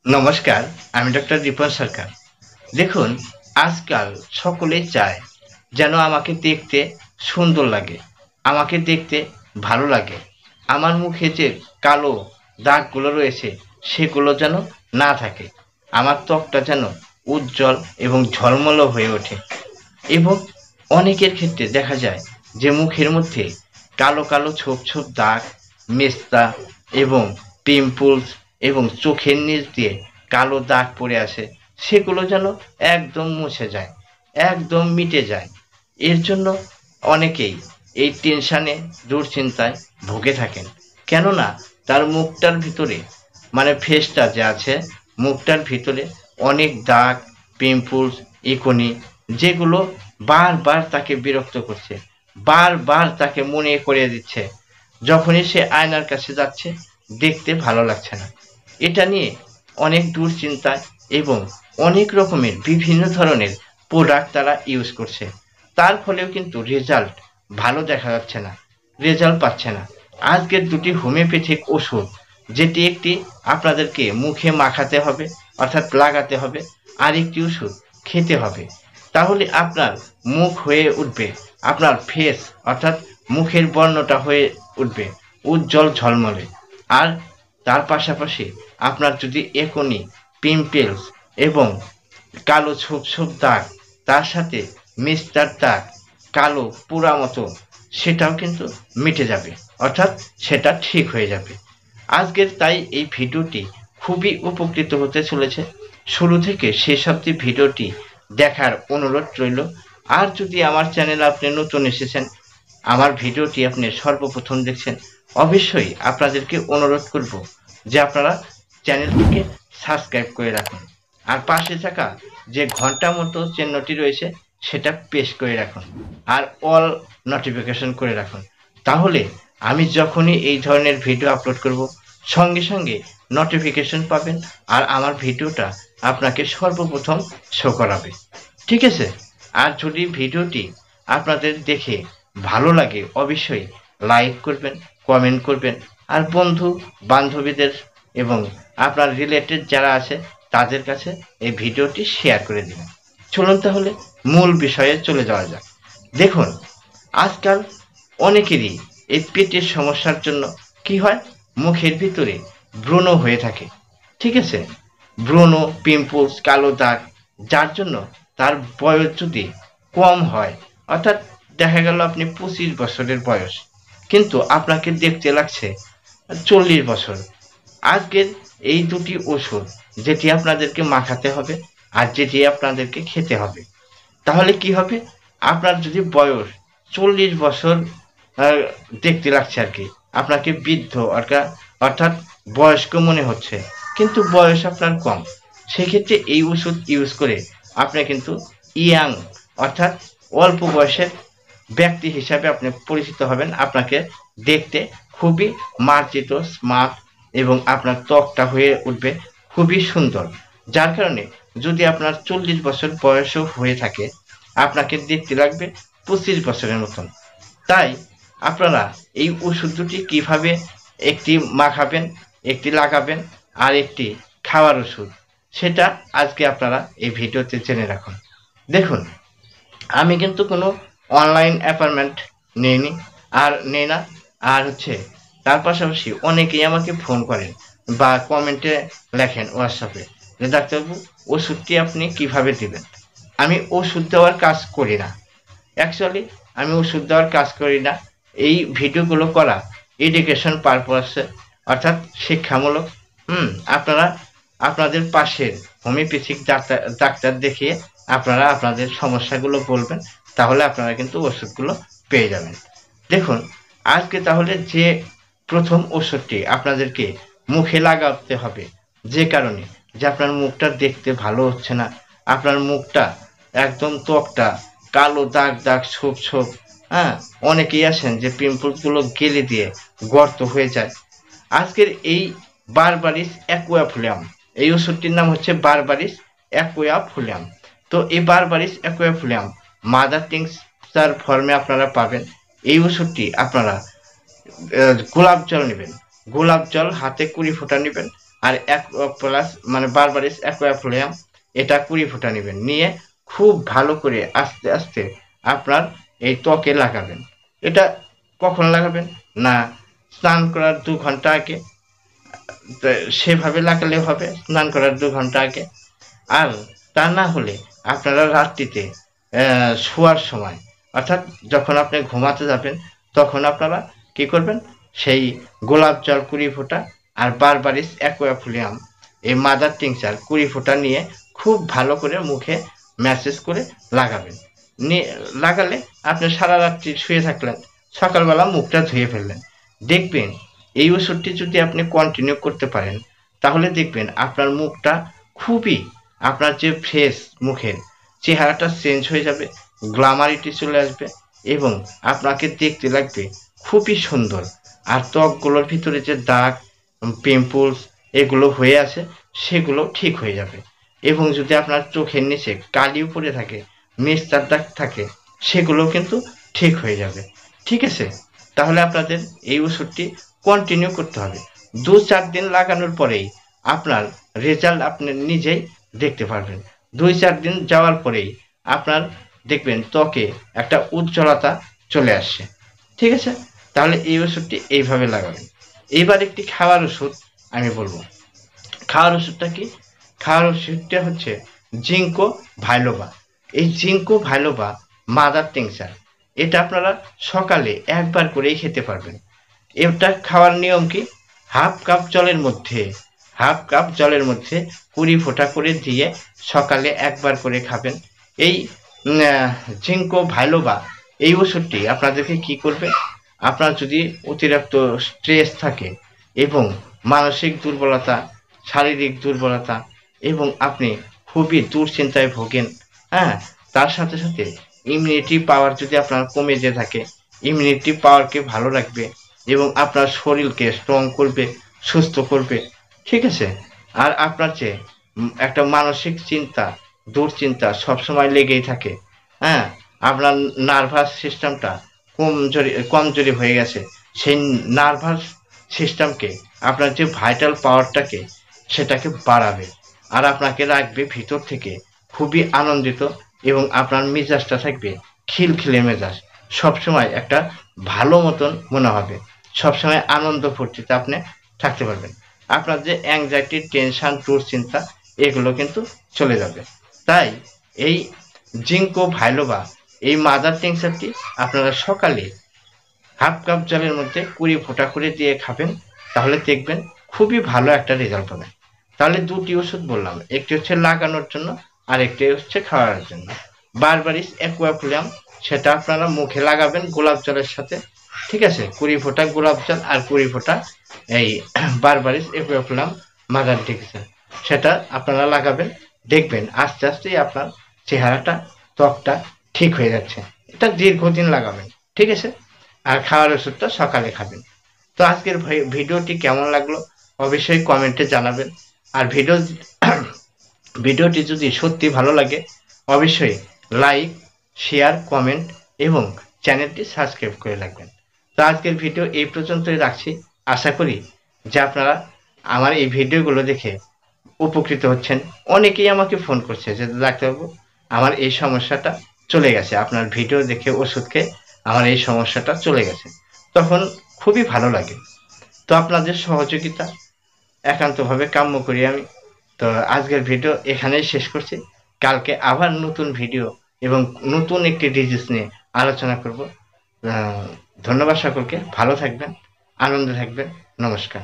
নমস্কার, আমি ডক্টর রিপন সরকার। দেখুন, আজকাল সকলেই চায় যেন আমাকে দেখতে সুন্দর লাগে, আমাকে দেখতে ভালো লাগে। আমার মুখে যে কালো দাগগুলো রয়েছে সেগুলো যেন না থাকে। আমার ত্বকটা যেন উজ্জ্বল এবং ঝলমলো হয়ে ওঠে। এবং অনেকের ক্ষেত্রে দেখা যায় যে মুখের মধ্যে কালো কালো ছোপ ছোপ দাগ, মেস্তা এবং পিম্পলস এবং চোখের নিচ দিয়ে কালো দাগ পড়ে আসে, সেগুলো যেন একদম মুছে যায়, একদম মিটে যায়। এর জন্য অনেকেই এই টেনশানে, দুশ্চিন্তায় ভুগে থাকেন। কেননা তার মুখটার ভিতরে, মানে ফেসটা যে আছে, মুখটার ভিতরে অনেক দাগ, পিম্পলস, ইকোনি, যেগুলো বারবার তাকে বিরক্ত করছে, বারবার তাকে মনে করিয়ে দিচ্ছে যখনই সে আয়নার কাছে যাচ্ছে দেখতে ভালো লাগছে না। এটা নিয়ে অনেক দুশ্চিন্তায় এবং অনেক রকমের বিভিন্ন ধরনের প্রোডাক্ট তারা ইউজ করছে। তার ফলেও কিন্তু রেজাল্ট ভালো দেখা যাচ্ছে না, রেজাল্ট পাচ্ছে না। আজকের দুটি হোমিওপ্যাথিক ওষুধ, যেটি একটি আপনাদেরকে মুখে মাখাতে হবে অর্থাৎ লাগাতে হবে, আর একটি ওষুধ খেতে হবে। তাহলে আপনার মুখ হয়ে উঠবে, আপনার ফেস অর্থাৎ মুখের বর্ণটা হয়ে উঠবে উজ্জ্বল ঝলমলে। আর তার পাশাপাশি আপনার যদি এখনই পিম্পলস এবং কালো ছোপ ছোপ দাগ, তার সাথে মিস্টার দাগ, কালো পোড়া মতো, সেটাও কিন্তু মিটে যাবে, অর্থাৎ সেটা ঠিক হয়ে যাবে। আজকের তাই এই ভিডিওটি খুবই উপকৃত হতে চলেছে। শুরু থেকে শেষ অবধি ভিডিওটি দেখার অনুরোধ রইল। আর যদি আমার চ্যানেল আপনি নতুন এসেছেন, আমার ভিডিওটি আপনি সর্বপ্রথম দেখছেন, অবশ্যই আপনাদেরকে অনুরোধ করব যে আপনারা চ্যানেলটিকে সাবস্ক্রাইব করে রাখুন, আর পাশে থাকা যে ঘন্টা মতো চিহ্নটি রয়েছে সেটা প্রেস করে রাখুন, আর অল নোটিফিকেশন করে রাখুন। তাহলে আমি যখনই এই ধরনের ভিডিও আপলোড করব, সঙ্গে সঙ্গে নোটিফিকেশন পাবেন, আর আমার ভিডিওটা আপনাকে সর্বপ্রথম শো করাবে। ঠিক আছে? আর যদি ভিডিওটি আপনাদের দেখে ভালো লাগে, অবশ্যই লাইক করবেন, কমেন্ট করবেন, আর বন্ধু বান্ধবীদের এবং আপনার রিলেটেড যারা আছে তাদের কাছে এই ভিডিওটি শেয়ার করে দিবেন। চলুন তাহলে মূল বিষয়ে চলে যাওয়া যাক। দেখুন, আজকাল অনেকেরই এই পেটের সমস্যার জন্য কি হয়, মুখের ভিতরে ব্রণ হয়ে থাকে। ঠিক আছে? ব্রণ, পিম্পলস, কালো দাগ, যার জন্য তার বয়স যদি কম হয়, অর্থাৎ দেখা গেল আপনি 25 বছরের বয়স, কিন্তু আপনাকে দেখতে লাগছে 40 বছর। আজকের এই দুটি ওষুধ, যেটি আপনাদেরকে মাখাতে হবে আর যেটি আপনাদেরকে খেতে হবে, তাহলে কি হবে, আপনার যদি বয়স 40 বছর দেখতে লাগছে আর কি, আপনাকে বৃদ্ধ অর্থাৎ বয়স্ক মনে হচ্ছে, কিন্তু বয়স আপনার কম, সেক্ষেত্রে এই ওষুধ ইউজ করে আপনি কিন্তু ইয়াং অর্থাৎ অল্প বয়সের ব্যক্তি হিসাবে আপনি পরিচিত হবেন। আপনাকে দেখতে খুবই মার্জিত, স্মার্ট, এবং আপনার ত্বকটা হয়ে উঠবে খুবই সুন্দর। যার কারণে যদি আপনার 40 বছর বয়সও হয়ে থাকে, আপনাকে দেখতে লাগবে 25 বছরের মতন। তাই আপনারা এই ওষুধ দুটি কিভাবে, একটি মাখাবেন, একটি লাগাবেন, আর একটি খাওয়ার ওষুধ, সেটা আজকে আপনারা এই ভিডিওতে জেনে রাখুন। দেখুন, আমি কিন্তু কোনো অনলাইন অ্যাপয়েন্টমেন্ট নিইনি, আর নেই না। আর তার পাশাপাশি অনেকেই আমাকে ফোন করেন বা কমেন্টে লেখেন হোয়াটসঅ্যাপে যে ডাক্তারবাবু, ওষুধটি আপনি কিভাবে দিবেন। আমি ওষুধ দেওয়ার কাজ করি না। অ্যাকচুয়ালি আমি ওষুধ দেওয়ার কাজ করি না। এই ভিডিওগুলো করা এডুকেশন পারপাসে, অর্থাৎ শিক্ষামূলক। আপনারা আপনাদের পাশের হোমিওপ্যাথিক ডাক্তার দেখিয়ে আপনারা আপনাদের সমস্যাগুলো বলবেন, তাহলে আপনারা কিন্তু ওষুধগুলো পেয়ে যাবেন। দেখুন, আজকে তাহলে যে প্রথম ওষুধটি আপনাদেরকে মুখে লাগাতে হবে, যে কারণে যে আপনার মুখটা দেখতে ভালো হচ্ছে না, আপনার মুখটা একদম ত্বকটা কালো দাগ দাগ, ছোপ ছোপ, হ্যাঁ, অনেকেই আছেন যে পিম্পলসগুলো গেলে দিয়ে গর্ত হয়ে যায়। আজকের এই বারবারিস অ্যাকুয়াফুলিয়াম, এই ওষুধটির নাম হচ্ছে বারবারিস অ্যাকুয়াফুলিয়াম। তো এই বারবারিস অ্যাকুয়াফুলিয়াম মাদার টিংচার ফর্মে আপনারা পাবেন। এই ওষুধটি আপনারা গোলাপ জল নেবেন, গোলাপ জল হাতে 20 ফোঁটা নেবেন, আর প্লাস মানে বারবারিস অ্যাকোয়াফ্লোয়াম এটা 20 ফোঁটা নেবেন, নিয়ে খুব ভালো করে আস্তে আস্তে আপনার এই ত্বকে লাগাবেন। এটা কখন লাগাবেন না, স্নান করার 2 ঘন্টা আগে, সেভাবে লাগালে হবে, স্নান করার 2 ঘন্টা আগে। আর তা না হলে আপনারা রাত্রিতে শোয়ার সময়, অর্থাৎ যখন আপনি ঘুমাতে যাবেন তখন আপনারা কি করবেন, সেই গোলাপ জল 20 ফোঁটা আর বারবারিস অ্যাকোয়াফ্লোয়াম এই মাদার টিংচার 20 ফোঁটা নিয়ে খুব ভালো করে মুখে ম্যাসেজ করে লাগাবেন। লাগালে আপনি সারা রাত্রি শুয়ে থাকলেন, সকালবেলা মুখটা ধুয়ে ফেললেন, দেখবেন এই ওষুধটি যদি আপনি কন্টিনিউ করতে পারেন তাহলে দেখবেন আপনার মুখটা খুবই, আপনার যে ফ্রেশ মুখের চেহারাটা চেঞ্জ হয়ে যাবে, গ্ল্যামারিটি চলে আসবে এবং আপনাকে দেখতে লাগবে খুবই সুন্দর। আর ত্বকগুলোর ভিতরে যে দাগ, পিম্পলস এগুলো হয়ে আছে সেগুলো ঠিক হয়ে যাবে। এবং যদি আপনার চোখের নিচে কালিও পড়ে থাকে, মেস্তার দাগ থাকে, সেগুলো কিন্তু ঠিক হয়ে যাবে। ঠিক আছে, তাহলে আপনাদের এই ওষুধটি কন্টিনিউ করতে হবে। 2-4 দিন লাগানোর পরেই আপনার রেজাল্ট আপনি নিজেই দেখতে পারবেন। 2-4 দিন যাওয়ার পরেই আপনার দেখবেন ত্বকে একটা উজ্জ্বলতা চলে আসছে। ঠিক আছে, তাহলে এই ওষুধটি এইভাবে লাগাবেন। এইবার একটি খাওয়ার ওষুধ আমি বলবো। খাওয়ার ওষুধটা কি? খাওয়ার ওষুধটা হচ্ছে জিঙ্কো ভাইলোবা। এই জিঙ্কো ভাইলোবা মাদার টিংচার, এটা আপনারা সকালে একবার করেই খেতে পারবেন। এটা খাওয়ার নিয়ম কি? হাফ কাপ জলের মধ্যে 20 ফোঁটা করে দিয়ে সকালে একবার করে খাবেন। এই জিঙ্কো ভাইলোবা এই ওষুধটি আপনাদেরকে কি করবে, আপনার যদি অতিরিক্ত স্ট্রেস থাকে এবং মানসিক দুর্বলতা, শারীরিক দুর্বলতা এবং আপনি খুবই দুশ্চিন্তায় ভোগেন, হ্যাঁ, তার সাথে সাথে ইমিউনিটি পাওয়ার যদি আপনার কমে যেয়ে থাকে, ইমিউনিটি পাওয়ারকে ভালো রাখবে এবং আপনার শরীরকে স্ট্রং করবে, সুস্থ করবে। ঠিক আছে, আর আপনার যে একটা মানসিক চিন্তা, দুশ্চিন্তা সবসময় লেগেই থাকে, হ্যাঁ, আপনার নার্ভাস সিস্টেমটা কমজোরি হয়ে গেছে, সেই নার্ভাস সিস্টেমকে, আপনার যে ভাইটাল পাওয়ারটাকে সেটাকে বাড়াবে আর আপনাকে রাখবে ভিতর থেকে খুবই আনন্দিত এবং আপনার মেজাজটা থাকবে খিলখিলে মেজাজ, সবসময় একটা ভালো মতন মনে হবে, সবসময় আনন্দ ফুর্তিতে আপনি থাকতে পারবেন। আপনার যে অ্যাংজাইটি, টেনশন, দুশ্চিন্তা এগুলো কিন্তু চলে যাবে। তাই এই জিঙ্কো ভাইলোবা এই মাদার টিংচারটি আপনারা সকালে হাফ কাপ জলের মধ্যে 20 ফোঁটা করে দিয়ে খাবেন, তাহলে দেখবেন খুবই ভালো একটা রেজাল্ট পাবেন। তাহলে 2টি ওষুধ বললাম, একটি হচ্ছে লাগানোর জন্য আর একটি হচ্ছে খাওয়ার জন্য। বারবারিস অ্যাকোয়াফ্লোয়াম সেটা আপনারা মুখে লাগাবেন গোলাপ জলের সাথে। ঠিক আছে, 20 ফোঁটা গোলাপ জল আর 20 ফোঁটা এই বারবারিস অ্যাকোয়াফ্লোয়াম মাদার টিংচার, সেটা আপনারা লাগাবেন, দেখবেন আস্তে আস্তেই আপনার চেহারাটা, ত্বকটা ঠিক হয়ে যাচ্ছে। এটা দীর্ঘদিন লাগাবেন। ঠিক আছে, আর খাওয়ার ওষুধটা সকালে খাবেন। তো আজকের ভিডিওটি কেমন লাগলো অবশ্যই কমেন্টে জানাবেন। আর ভিডিওটি যদি সত্যি ভালো লাগে অবশ্যই লাইক, শেয়ার, কমেন্ট এবং চ্যানেলটি সাবস্ক্রাইব করে রাখবেন। তো আজকের ভিডিও এই পর্যন্তই রাখছি। আশা করি যে আপনারা আমার এই ভিডিওগুলো দেখে উপকৃত হচ্ছেন। অনেকেই আমাকে ফোন করছে যে ডাক্তারবাবু আমার এই সমস্যাটা চলে গেছে, আপনার ভিডিও দেখে ওষুধ খেয়ে আমার এই সমস্যাটা চলে গেছে, তখন খুবই ভালো লাগে। তো আপনাদের সহযোগিতা একান্তভাবে কাম্য করি আমি। তো আজকের ভিডিও এখানেই শেষ করছি। কালকে আবার নতুন ভিডিও এবং নতুন একটি ডিজিজ নিয়ে আলোচনা করব। ধন্যবাদ সকলকে, ভালো থাকবেন, আনন্দে থাকবেন, নমস্কার।